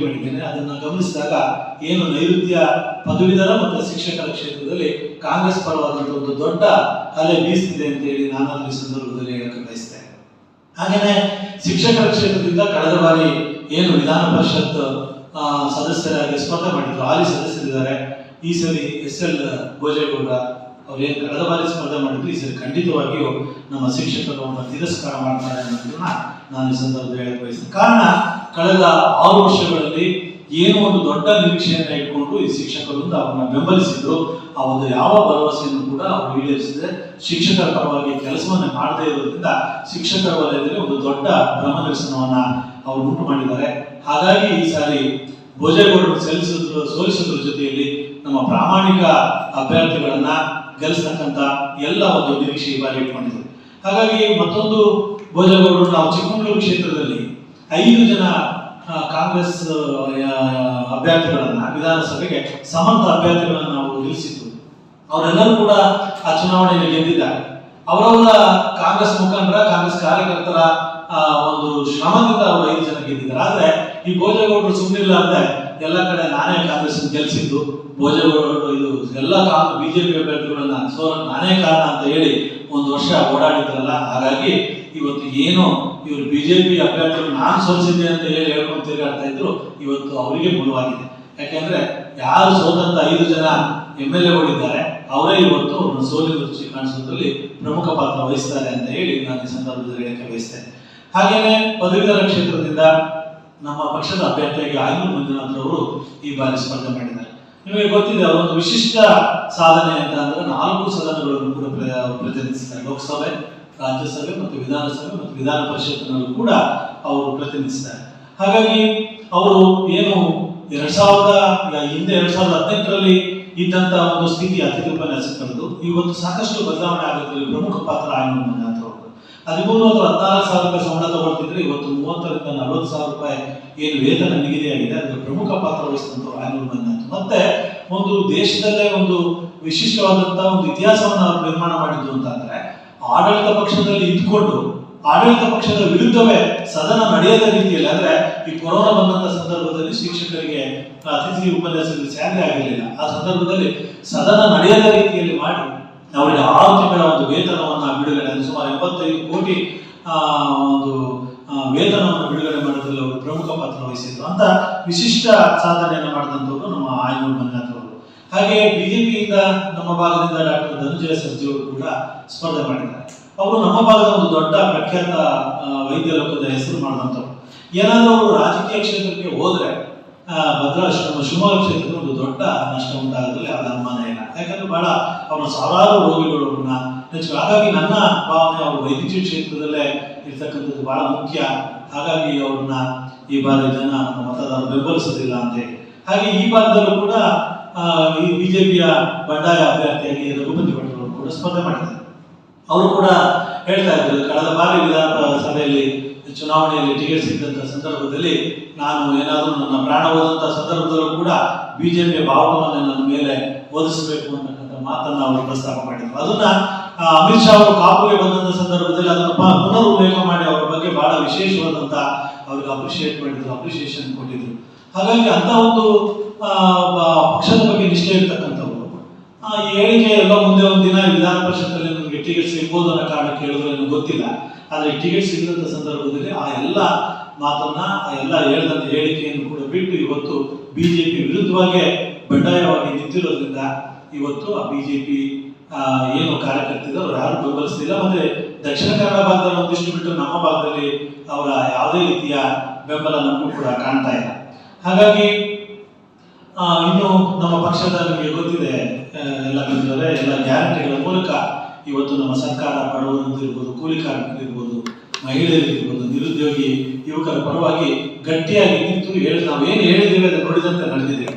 ಮಾಡಿದ್ದೇನೆ. ಅದನ್ನು ಗಮನಿಸಿದಾಗ ಏನು ನೈಋತ್ಯ ಪದವೀಧರ ಮತ್ತು ಶಿಕ್ಷಕರ ಕ್ಷೇತ್ರದಲ್ಲಿ ಕಾಂಗ್ರೆಸ್ ಪರವಾದಂತಹ ಒಂದು ದೊಡ್ಡ ಅಲೆ ಬೀಸ್ತಿದೆ ಅಂತ ಹೇಳಿ ನಾನು ಈ ಸಂದರ್ಭದಲ್ಲಿ ಹೇಳಕ್ಕೆ ಬಯಸ್ತೇನೆ. ಹಾಗೇನೆ ಶಿಕ್ಷಕರ ಕ್ಷೇತ್ರದಿಂದ ಕಳೆದ ಬಾರಿ ಏನು ವಿಧಾನ ಪರಿಷತ್ ಸದಸ್ಯರಾಗಿ ಸ್ಪರ್ಧೆ ಮಾಡಿದ್ರು, ಹಾಲಿ ಸದಸ್ಯರಿದ್ದಾರೆ. ಈ ಸರಿ SL ಭೋಜೇಗೌಡ ಅವ್ರೇನು ಕಳೆದ ಬಾರಿ ಸ್ಪರ್ಧೆ ಮಾಡಿದ್ರು, ಈ ಸರಿ ಖಂಡಿತವಾಗಿಯೂ ನಮ್ಮ ಶಿಕ್ಷಕರು ಅವರನ್ನು ತಿರಸ್ಕಾರ ಮಾಡ್ತಾರೆ ಅನ್ನೋದನ್ನ ನಾನು ಈ ಸಂದರ್ಭದಲ್ಲಿ ಹೇಳಕ್ಕೆ ಬಯಸ್ತೇನೆ. ಕಾರಣ ಕಳೆದ 6 ವರ್ಷಗಳಲ್ಲಿ ಏನು ಒಂದು ದೊಡ್ಡ ನಿರೀಕ್ಷೆಯನ್ನು ಇಟ್ಕೊಂಡು ಈ ಶಿಕ್ಷಕರಿಂದ ಅವ್ರನ್ನ ಬೆಂಬಲಿಸಿದ್ರು. ಆ ಒಂದು ಯಾವ ಭರವಸೆಯನ್ನು ಕೂಡ ಅವರು ಈಡೇರಿಸಿದೆ. ಶಿಕ್ಷಕರ ಪರವಾಗಿ ಕೆಲಸವನ್ನೇ ಮಾಡದೇ ಇರೋದ್ರಿಂದ ಶಿಕ್ಷಕರ ವಲಯದಲ್ಲಿ ಒಂದು ದೊಡ್ಡ ಭ್ರಮನಿರಸನವನ್ನ ಅವರು ಉಂಟು ಮಾಡಿದ್ದಾರೆ. ಹಾಗಾಗಿ ಈ ಸಾರಿ ಭೋಜೇಗೌಡರು ಸೋಲಿಸೋದ್ರ ಜೊತೆಯಲ್ಲಿ ನಮ್ಮ ಪ್ರಾಮಾಣಿಕ ಅಭ್ಯರ್ಥಿಗಳನ್ನ ಗೆಲ್ಲಿಸ್ತಕ್ಕಂಥ ಎಲ್ಲ ಒಂದು ನಿರೀಕ್ಷೆ ಈ ಬಾರಿ ಇಟ್ಕೊಂಡಿದ್ರು. ಹಾಗಾಗಿ ಮತ್ತೊಂದು ಭೋಜೇಗೌಡರು ನಾವು ಚಿಕ್ಕಮಗಳೂರು ಕ್ಷೇತ್ರದಲ್ಲಿ 5 ಜನ ಕಾಂಗ್ರೆಸ್ ಅಭ್ಯರ್ಥಿಗಳನ್ನ ವಿಧಾನಸಭೆಗೆ ಸಮರ್ಥ ಅಭ್ಯರ್ಥಿಗಳನ್ನ ನಾವು ಗೆಲ್ಲಿಸಿದ್ರು. ಅವರೆಲ್ಲರೂ ಕೂಡ ಆ ಚುನಾವಣೆಯಲ್ಲಿ ಗೆದ್ದಿದ್ದಾರೆ. ಅವರವರ ಕಾಂಗ್ರೆಸ್ ಮುಖಂಡರ ಕಾಂಗ್ರೆಸ್ ಕಾರ್ಯಕರ್ತರ ಒಂದು ಶ್ರಮದಿಂದ ಅವರು 5 ಜನ ಗೆದ್ದಿದ್ದಾರೆ. ಆದ್ರೆ ಈ ಭೋಜೇಗೌಡರು ಸುಮ್ಮನಿಲ್ಲ ಅಂದ್ರೆ ಎಲ್ಲ ಕಡೆ ನಾನೇ ಕಾಂಗ್ರೆಸ್ ಗೆಲ್ಲಿಸಿದ್ದು, ಭೋಜೇಗೌಡರು ಇದು ಎಲ್ಲ ಬಿಜೆಪಿ ಅಭ್ಯರ್ಥಿಗಳನ್ನ ಸೋಲಕ್ಕೆ ನಾನೇ ಕಾರಣ ಅಂತ ಹೇಳಿ ಒಂದು ವರ್ಷ ಓಡಾಡಿದ್ರಲ್ಲ. ಹಾಗಾಗಿ ಇವತ್ತು ಏನು ಇವರು ಬಿಜೆಪಿ ಅಭ್ಯರ್ಥಿಗಳು ನಾನು ಸೋಲಿಸಿದ್ದೆ ಅಂತ ಹೇಳಿ ಹೇಳ್ಕೊಂಡು ತಿರುಗಾಡ್ತಾ ಇದ್ರು, ಇವತ್ತು ಅವರಿಗೆ ಮುಳುವಾಗಿದೆ. ಯಾಕೆಂದ್ರೆ ಯಾರು ಸೋತಂತ 5 ಜನ MLAಗಳಿದ್ದಾರೆ ಅವರೇ ಇವತ್ತು ಅವ್ರನ್ನ ಸೋಲಿನ ರುಚಿ ಕಾಣಿಸೋದ್ರಲ್ಲಿ ಪ್ರಮುಖ ಪಾತ್ರ ವಹಿಸ್ತಾರೆ ಅಂತ ಹೇಳಿ ನಾನು ಈ ಸಂದರ್ಭದಲ್ಲಿ ಹೇಳಕ್ಕೆ ಬಯಸ್ತೇನೆ. ಹಾಗೇನೆ ಪದವೀಧರ ಕ್ಷೇತ್ರದಿಂದ ನಮ್ಮ ಪಕ್ಷದ ಅಭ್ಯರ್ಥಿಯಾಗಿ ಆಯ್ನೂರು ಮಂಜುನಾಥ್ ಅವರು ಈ ಬಾರಿ ಸ್ಪರ್ಧೆ ಮಾಡಿದ್ದಾರೆ. ನಿಮಗೆ ಗೊತ್ತಿದೆ, ಅವರೊಂದು ವಿಶಿಷ್ಟ ಸಾಧನೆ ಅಂತ ಅಂದ್ರೆ 4 ಸದನಗಳನ್ನು ಕೂಡ ಪ್ರತಿನಿಧಿಸಿದ್ದಾರೆ. ಲೋಕಸಭೆ, ರಾಜ್ಯಸಭೆ ಮತ್ತು ವಿಧಾನಸಭೆ ಮತ್ತು ವಿಧಾನ ಪರಿಷತ್ನಲ್ಲೂ ಕೂಡ ಅವರು ಪ್ರತಿನಿಧಿಸಿದ್ದಾರೆ. ಹಾಗಾಗಿ ಅವರು ಏನು 2018ರಲ್ಲಿ ಇದ್ದಂತ ಒಂದು ಸ್ಥಿತಿ ಅತಿಥಿ ಉಪನ್ಯಾಸಕರದ್ದು ಇವತ್ತು ಸಾಕಷ್ಟು ಬದಲಾವಣೆ ಆಗೋದ್ರಲ್ಲಿ ಪ್ರಮುಖ ಪಾತ್ರ ಆಯ್ನೂರು ಮಂಜುನಾಥ್ ಅವರು. 13 ಅಥವಾ 14,000 ರೂಪಾಯಿ ಸಂಬಳ ತಗೊಳ್ತಿದ್ರೆ ಇವತ್ತು 30ರಿಂದ 40,000 ರೂಪಾಯಿ ಏನು ವೇತನ ನಿಗದಿಯಾಗಿದೆ, ಅದರ ಪ್ರಮುಖ ಪಾತ್ರ ವಹಿಸಿದಂಥವ್ರು ಆಯ್ನೂರು ಮಂಜುನಾಥ್. ಮತ್ತೆ ಒಂದು ದೇಶದಲ್ಲೇ ಒಂದು ವಿಶಿಷ್ಟವಾದಂತಹ ಒಂದು ಇತಿಹಾಸವನ್ನು ಅವರು ನಿರ್ಮಾಣ ಮಾಡಿದ್ದು ಅಂತಂದ್ರೆ, ಆಡಳಿತ ಪಕ್ಷದಲ್ಲಿ ಇದ್ಕೊಂಡು ಆಡಳಿತ ಪಕ್ಷದ ವಿರುದ್ಧವೇ ಸದನ ನಡೆಯದ ರೀತಿಯಲ್ಲಿ, ಅಂದ್ರೆ ಈ ಕೊರೋನಾ ಬಂದಂತ ಸಂದರ್ಭದಲ್ಲಿ ಶಿಕ್ಷಕರಿಗೆ ಅತಿಥಿ ಉಪನ್ಯಾಸಕರಿಗೆ ಸ್ಯಾಲರಿ ಆಗಿರಲಿಲ್ಲ. ಆ ಸಂದರ್ಭದಲ್ಲಿ ಸದನ ನಡೆಯದ ರೀತಿಯಲ್ಲಿ ಮಾಡಿ ಅವರಿಗೆ 6 ತಿಂಗಳ ಒಂದು ವೇತನವನ್ನ ಬಿಡುಗಡೆ, ಸುಮಾರು 75 ಕೋಟಿ ಒಂದು ವೇತನವನ್ನು ಬಿಡುಗಡೆ ಮಾಡೋದ್ರಲ್ಲಿ ಅವರು ಪ್ರಮುಖ ಪಾತ್ರ ವಹಿಸಿದ್ರು. ಅಂತ ವಿಶಿಷ್ಟ ಸಾಧನೆಯನ್ನು ಮಾಡಿದಂಥವ್ರು ನಮ್ಮ ಆಯ್ನೂರು ಮಂಜುನಾಥ್ ಅವರು. ಹಾಗೆ ಬಿಜೆಪಿಯಿಂದ ನಮ್ಮ ಭಾಗದಿಂದ ಡಾಕ್ಟರ್ ಧನಂಜಯ ಸರ್ಜಿ ಅವರು ಕೂಡ ಸ್ಪರ್ಧೆ ಮಾಡಿದ್ದಾರೆ. ಅವರು ನಮ್ಮ ಭಾಗದ ಒಂದು ದೊಡ್ಡ ಪ್ರಖ್ಯಾತ ವೈದ್ಯ ಲೋಕದ ಹೆಸರು ಮಾಡಿದಂಥವ್ರು. ಏನಾದರೂ ಅವರು ರಾಜಕೀಯ ಕ್ಷೇತ್ರಕ್ಕೆ ಹೋದ್ರೆ ನಮ್ಮ ಶಿವಮೊಗ್ಗ ಕ್ಷೇತ್ರಕ್ಕೆ ಒಂದು ದೊಡ್ಡ ನಷ್ಟ ಉಂಟಾಗೋದ್ರಲ್ಲಿ ಯಾವುದೇ ಅನುಮಾನ ಇಲ್ಲ. ಯಾಕಂದ್ರೆ ಬಹಳ ಅವರ ಸಾವಿರಾರು ರೋಗಿಗಳು ಅವ್ರನ್ನ ನೆಚ್ಚಿದ್ರು. ಹಾಗಾಗಿ ನನ್ನ ಭಾವನೆ ಅವರು ವೈದ್ಯಕೀಯ ಕ್ಷೇತ್ರದಲ್ಲೇ ಇರ್ತಕ್ಕಂಥದ್ದು ಬಹಳ ಮುಖ್ಯ. ಹಾಗಾಗಿ ಅವ್ರನ್ನ ಈ ಬಾರಿ ಜನ ಮತದಾರರು ಬೆಂಬಲಿಸೋದಿಲ್ಲ ಅಂತ ಹೇಳಿ. ಹಾಗೆ ಈ ಭಾಗದಲ್ಲೂ ಕೂಡ ಈ ಬಿಜೆಪಿಯ ಬಂಡಾಯ ಅಭ್ಯರ್ಥಿಯಾಗಿ ರಘುಪತಿ ಭಟ್ ಅವರು ಕೂಡ ಸ್ಪರ್ಧೆ ಮಾಡಿದ್ದಾರೆ. ಅವರು ಕೂಡ ಹೇಳ್ತಾ ಇದ್ರು, ಕಳೆದ ಬಾರಿ ವಿಧಾನಸಭೆಯಲ್ಲಿ ಚುನಾವಣೆಯಲ್ಲಿ ಟಿಕೆಟ್ ಸಿಕ್ಕಂತ ಸಂದರ್ಭದಲ್ಲಿ ನಾನು ಏನಾದರೂ ನನ್ನ ಪ್ರಾಣ ಹೋದಂತ ಸಂದರ್ಭದಲ್ಲೂ ಕೂಡ ಬಿಜೆಪಿಯ ಬಾವುಟವನ್ನು ನನ್ನ ಮೇಲೆ ಓದಿಸಬೇಕು ಅಂತಕ್ಕಂಥ ಮಾತನ್ನ ಅವರು ಪ್ರಸ್ತಾಪ ಮಾಡಿದ್ರು. ಅದನ್ನ ಅಮಿತ್ ಶಾ ಅವರು ಕಾಪುಗೆ ಬಂದಂತ ಸಂದರ್ಭದಲ್ಲಿ ಅದನ್ನ ಪುನರ್ ಉಲ್ಲೇಖ ಮಾಡಿ ಅವರ ಬಗ್ಗೆ ಬಹಳ ವಿಶೇಷವಾದಂತ ಅವ್ರಿಗೆ ಅಪ್ರಿಷಿಯೇಷನ್ ಕೊಟ್ಟಿದ್ರು. ಹಾಗಾಗಿ ಅಂತ ಒಂದು ಪಕ್ಷದ ಬಗ್ಗೆ ನಿಷ್ಠೆ ಇರ್ತಕ್ಕಂಥವ್ರು ಈ ಹೇಳಿಕೆ ಎಲ್ಲ ಮುಂದೆ ಒಂದಿನ ವಿಧಾನ ಪರಿಷತ್ತಲ್ಲಿ ನನಗೆ ಟಿಕೆಟ್ ಸಿಗ್ಬೋದು ಅನ್ನೋ ಕಾರಣಕ್ಕೆ ಹೇಳಿದ್ರು ಏನೋ ಗೊತ್ತಿಲ್ಲ. ಆದ್ರೆ ಟಿಕೆಟ್ ಸಿಗದಂತ ಸಂದರ್ಭದಲ್ಲಿ ಆ ಎಲ್ಲ ಮಾತನ್ನ ಆ ಎಲ್ಲ ಹೇಳಿದಂತ ಹೇಳಿಕೆಯನ್ನು ಕೂಡ ಬಿಟ್ಟು ಇವತ್ತು ಬಿಜೆಪಿ ವಿರುದ್ಧವಾಗಿ ಬಂಡಾಯವಾಗಿ ನಿಂತಿರೋದ್ರಿಂದ ಇವತ್ತು ಆ ಬಿಜೆಪಿ ಏನು ಕಾರ್ಯಕರ್ತರು ಯಾರು ಬೆಂಬಲಿಸ್ತಿಲ್ಲ. ಮತ್ತೆ ದಕ್ಷಿಣ ಕನ್ನಡ ಭಾಗದಲ್ಲಿ ಒಂದಿಷ್ಟು ಬಿಟ್ಟು ನಮ್ಮ ಭಾಗದಲ್ಲಿ ಅವರ ಯಾವುದೇ ರೀತಿಯ ಬೆಂಬಲ ನಮಗೂ ಕೂಡ ಕಾಣ್ತಾ ಇಲ್ಲ. ಹಾಗಾಗಿ ಇನ್ನು ನಮ್ಮ ಪಕ್ಷದ ನಿಮಗೆ ಗೊತ್ತಿದೆ, ಎಲ್ಲ ಮಿತ್ರರೇ, ಎಲ್ಲ ಗ್ಯಾರಂಟಿಗಳ ಮೂಲಕ ಇವತ್ತು ನಮ್ಮ ಸರ್ಕಾರ ಬಡವರಿರ್ಬೋದು, ಕೂಲಿ ಕಾರ್ಮಿಕರಿರ್ಬೋದು, ಮಹಿಳೆಯರಿರ್ಬೋದು, ನಿರುದ್ಯೋಗಿ ಯುವಕರ ಪರವಾಗಿ ಗಟ್ಟಿಯಾಗಿ ನಿಂತು ನಾವೇನು ಹೇಳಿದ್ದೇವೆ ಅದನ್ನು ನೋಡಿದಂತೆ ನಡೆದಿದ್ದೇವೆ.